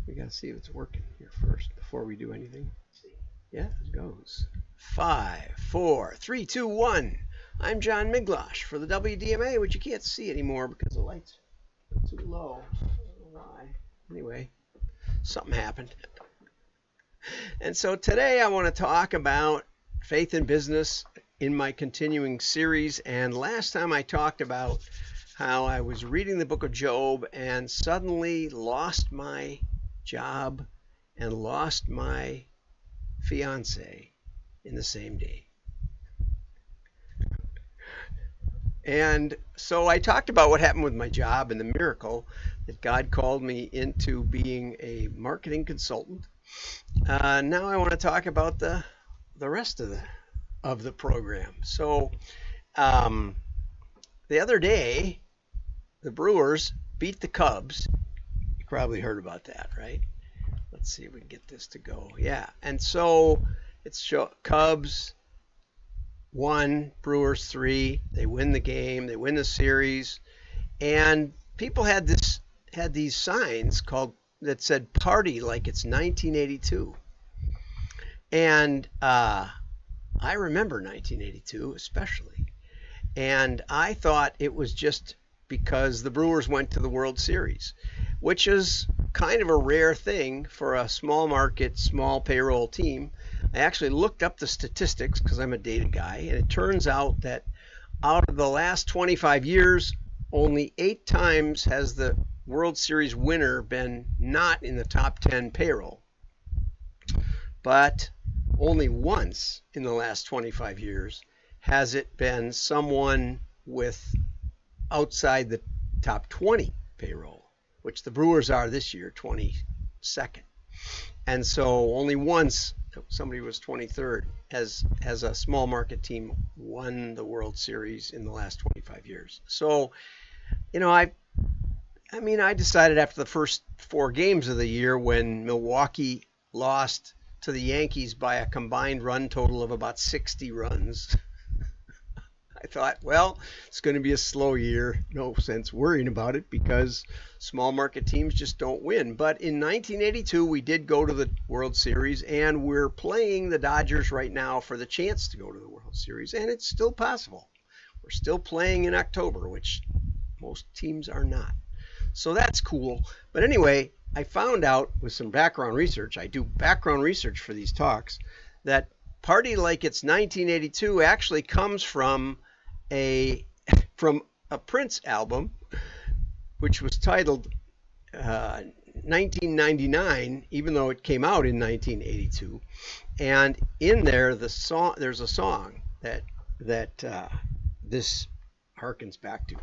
We gotta see if it's working here first before we do anything. Yeah, it goes. 5, 4, 3, 2, 1. I'm John Miglosh for the WDMA, which you can't see anymore because the lights are too low. I don't know why. Anyway, something happened. And so today I want to talk about faith in business in my continuing series. And last time I talked about how I was reading the book of Job and suddenly lost my job and lost my fiance in the same day. And so I talked about what happened with my job and the miracle that God called me into being a marketing consultant. Now I want to talk about the rest of the program. So the other day, the Brewers beat the Cubs. You probably heard about that, right? Let's see if we can get this to go. Yeah, and so it's Cubs 1, Brewers 3. They win the game. They win the series, and people had these signs that said "Party like it's 1982," and I remember 1982 especially, and I thought it was just because the Brewers went to the World Series, which is kind of a rare thing for a small market, small payroll team. I actually looked up the statistics because I'm a data guy, and it turns out that out of the last 25 years, only 8 times has the World Series winner been not in the top 10 payroll. But only once in the last 25 years has it been someone with outside the top 20 payroll, which the Brewers are this year, 22nd. And so only once somebody was 23rd as a small market team won the World Series in the last 25 years. So, you know, I decided after the first 4 games of the year when Milwaukee lost to the Yankees by a combined run total of about 60 runs, I thought, well, it's going to be a slow year. No sense worrying about it because small market teams just don't win. But in 1982, we did go to the World Series, and we're playing the Dodgers right now for the chance to go to the World Series, and it's still possible. We're still playing in October, which most teams are not. So that's cool. But anyway, I found out with some background research, I do background research for these talks, that Party Like It's 1982 actually comes from a Prince album, which was titled 1999, even though it came out in 1982. And in there, there's a song that this harkens back to.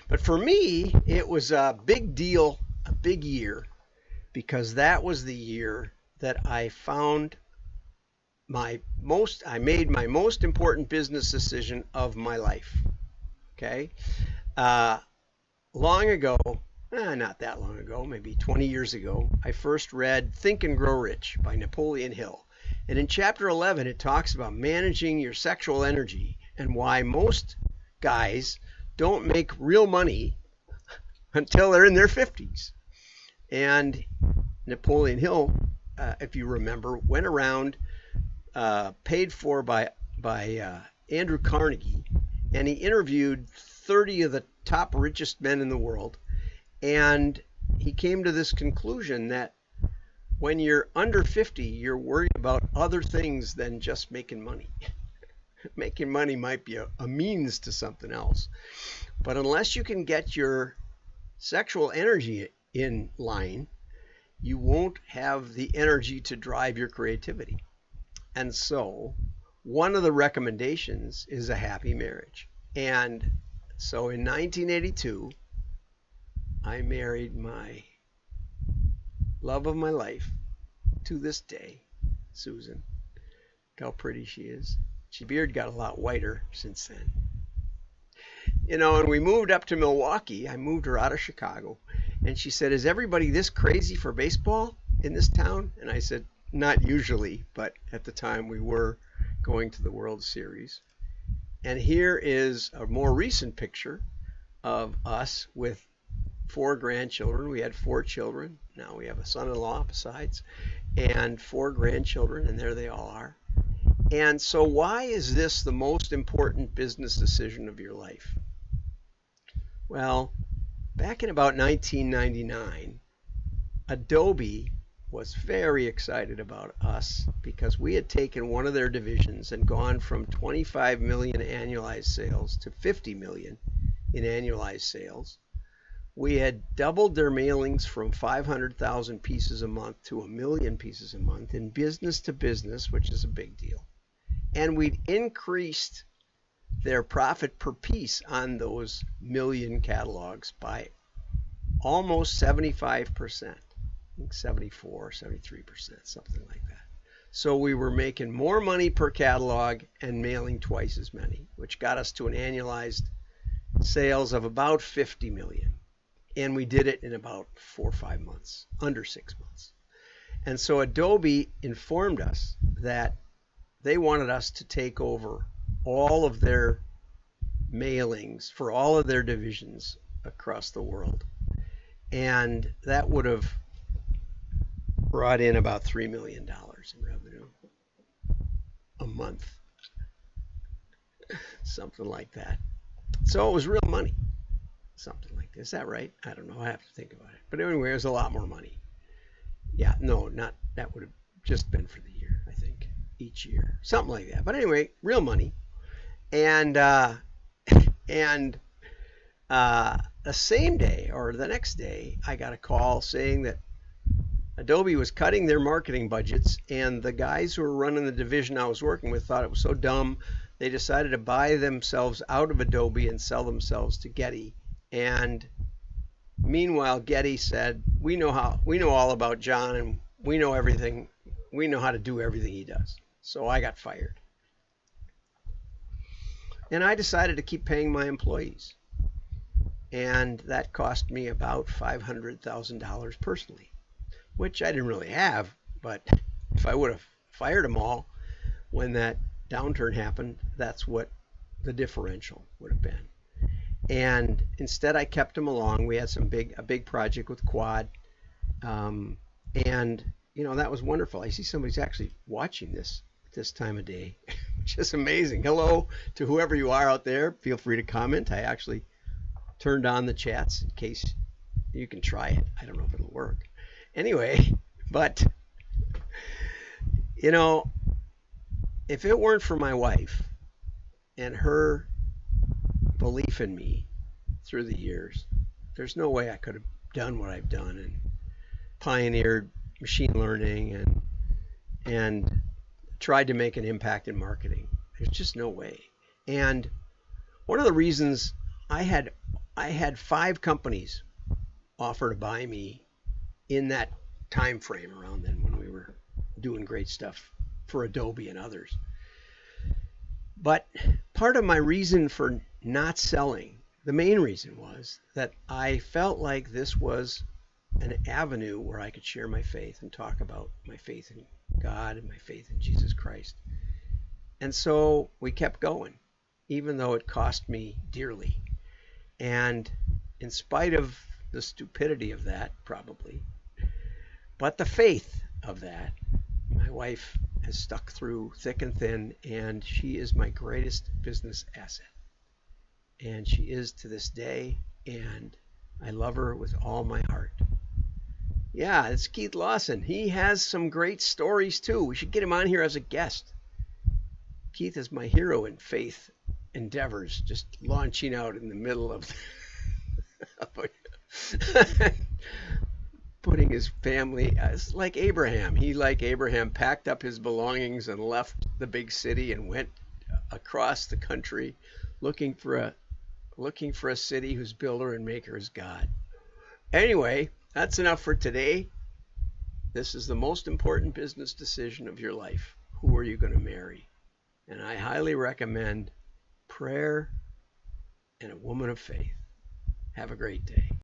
But for me, it was a big deal, a big year, because that was the year that I made my most important business decision of my life. Okay, long ago, not that long ago, maybe 20 years ago, I first read Think and Grow Rich by Napoleon Hill. And in chapter 11, it talks about managing your sexual energy and why most guys don't make real money until they're in their 50s. And Napoleon Hill, if you remember, went around paid for by Andrew Carnegie, and he interviewed 30 of the top richest men in the world, and he came to this conclusion that when you're under 50, you're worried about other things than just making money. Making money might be a means to something else, but unless you can get your sexual energy in line, you won't have the energy to drive your creativity. And so one of the recommendations is a happy marriage. And so in 1982, I married my love of my life to this day, Susan. Look how pretty she is. She beard got a lot whiter since then. You know, and we moved up to Milwaukee. I moved her out of Chicago. And she said, "Is everybody this crazy for baseball in this town?" And I said, "Not usually, but at the time we were going to the World Series." And here is a more recent picture of us with 4 grandchildren. We had 4 children, Now we have a son-in-law besides, and 4 grandchildren, and there they all are. And so why is this the most important business decision of your life? Well, back in about 1999, Adobe was very excited about us because we had taken one of their divisions and gone from 25 million annualized sales to 50 million in annualized sales. We had doubled their mailings from 500,000 pieces a month to 1 million pieces a month in business to business, which is a big deal. And we'd increased their profit per piece on those million catalogs by almost 75%. I think 74, 73%, something like that. So we were making more money per catalog and mailing twice as many, which got us to an annualized sales of about 50 million. And we did it in about 4 or 5 months, under 6 months. And so Adobe informed us that they wanted us to take over all of their mailings for all of their divisions across the world. And that would have brought in about $3 million in revenue a month, something like that. So it was real money, something like that. Is that right? I don't know. I have to think about it. But anyway, it was a lot more money. Yeah, no, not that would have just been for the year, I think, each year, something like that. But anyway, real money. And the same day or the next day, I got a call saying that Adobe was cutting their marketing budgets, and the guys who were running the division I was working with thought it was so dumb, they decided to buy themselves out of Adobe and sell themselves to Getty. And meanwhile, Getty said, we know all about John, and we know everything. We know how to do everything he does. So I got fired. And I decided to keep paying my employees. And that cost me about $500,000 personally, which I didn't really have, but if I would have fired them all when that downturn happened, that's what the differential would have been. And instead I kept them along. We had a big project with Quad, and that was wonderful. I see somebody's actually watching this time of day, which is amazing. Hello to whoever you are out there. Feel free to comment. I actually turned on the chats in case you can try it. I don't know if it'll work. Anyway, but if it weren't for my wife and her belief in me through the years, there's no way I could have done what I've done and pioneered machine learning and tried to make an impact in marketing. There's just no way. And one of the reasons I had 5 companies offer to buy me in that time frame around then when we were doing great stuff for Adobe and others. But part of my reason for not selling, the main reason, was that I felt like this was an avenue where I could share my faith and talk about my faith in God and my faith in Jesus Christ. And so we kept going, even though it cost me dearly. And in spite of the stupidity of that, probably, but the faith of that, my wife has stuck through thick and thin, and she is my greatest business asset. And she is to this day, and I love her with all my heart. Yeah, it's Keith Lawson. He has some great stories too. We should get him on here as a guest. Keith is my hero in faith endeavors, just launching out in the middle of putting his family, it's like Abraham. He, like Abraham, packed up his belongings and left the big city and went across the country looking for a city whose builder and maker is God. Anyway, that's enough for today. This is the most important business decision of your life. Who are you going to marry? And I highly recommend prayer and a woman of faith. Have a great day.